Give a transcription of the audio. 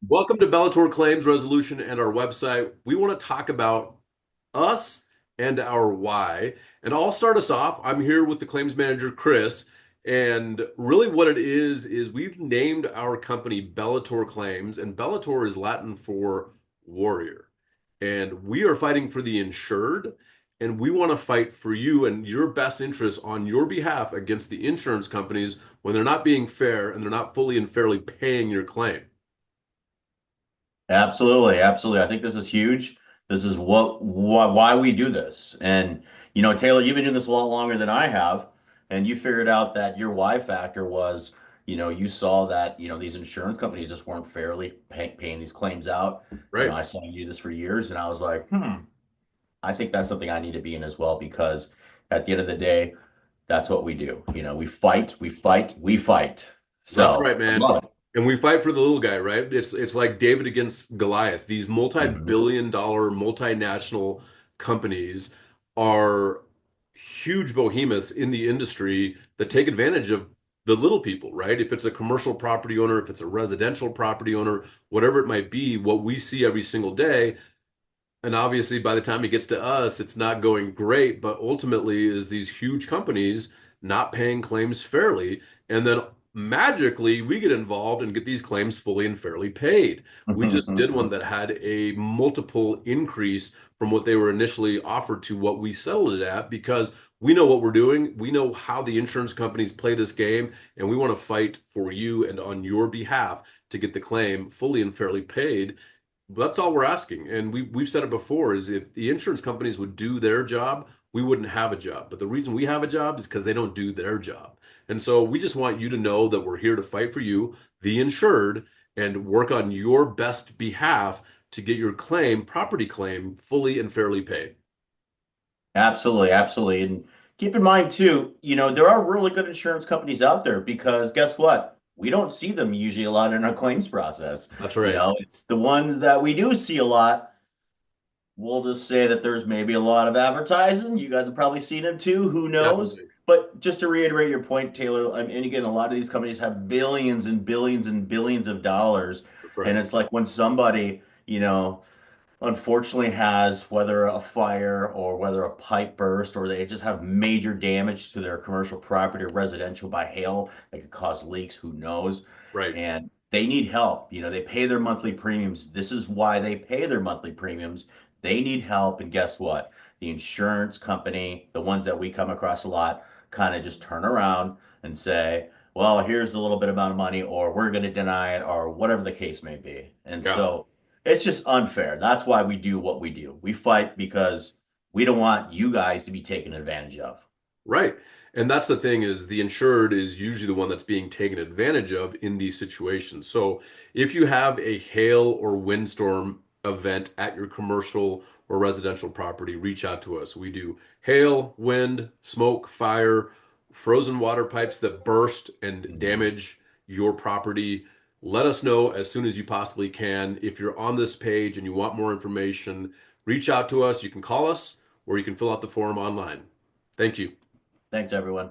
Welcome to Bellator Claims Resolution and our website. We want to talk about us and our why. And I'll start us off. I'm here with the claims manager, Chris. And really, what it is we've named our company Bellator Claims, and Bellator is Latin for warrior. And we are fighting for the insured, and we want to fight for you and your best interests on your behalf against the insurance companies when they're not being fair and they're not fully and fairly paying your claim. Absolutely, absolutely. I think this is huge. This is why we do this. And Taylor, you've been doing this a lot longer than I have, and you figured out that your why factor was, you saw that, these insurance companies just weren't fairly paying these claims out. Right. I saw you do this for years, and I was like, I think that's something I need to be in as well because at the end of the day, that's what we do. We fight, we fight, we fight. That's So right, I man. love it. And we fight for the little guy, right? It's like David against Goliath. These Mhm. multi-billion dollar multinational companies are huge behemoths in the industry that take advantage of the little people, right? If it's a commercial property owner, if it's a residential property owner, whatever it might be, what we see every single day, and obviously by the time it gets to us, it's not going great, but ultimately is these huge companies not paying claims fairly. And then magically we get involved and get these claims fully and fairly paid. We just did one that had a multiple increase from what they were initially offered to what we settled it at because we know what we're doing. We know how the insurance companies play this game, and we want to fight for you and on your behalf to get the claim fully and fairly paid. That's all we're asking. And we've said it before is if the insurance companies would do their job, we wouldn't have a job. But the reason we have a job is because they don't do their job. And so we just want you to know that we're here to fight for you, the insured, and work on your best behalf to get your claim, property claim, fully and fairly paid. Absolutely, absolutely. And keep in mind too, there are really good insurance companies out there because guess what? We don't see them usually a lot in our claims process. That's right. It's the ones that we do see a lot. We'll just say that there's maybe a lot of advertising. You guys have probably seen them too. Who knows? Definitely. But just to reiterate your point, Taylor, I mean, and again, a lot of these companies have billions and billions and billions of dollars. That's And right. it's like when somebody, unfortunately has whether a fire or whether a pipe burst or they just have major damage to their commercial property or residential by hail that could cause leaks, who knows? Right. And they need help. They pay their monthly premiums. This is why they pay their monthly premiums. They need help. And guess what? The insurance company, the ones that we come across a lot, kind of just turn around and say, well, here's a little bit amount of money, or we're going to deny it, or whatever the case may be. And Yeah. so it's just unfair. That's why we do what we do. We fight because we don't want you guys to be taken advantage of. Right. And that's the thing is the insured is usually the one that's being taken advantage of in these situations. So if you have a hail or windstorm event at your commercial or residential property, reach out to us. We do hail, wind, smoke, fire, frozen water pipes that burst and Mhm. damage your property. Let us know as soon as you possibly can. If you're on this page and you want more information, reach out to us. You can call us or you can fill out the form online. Thank you. Thanks, everyone.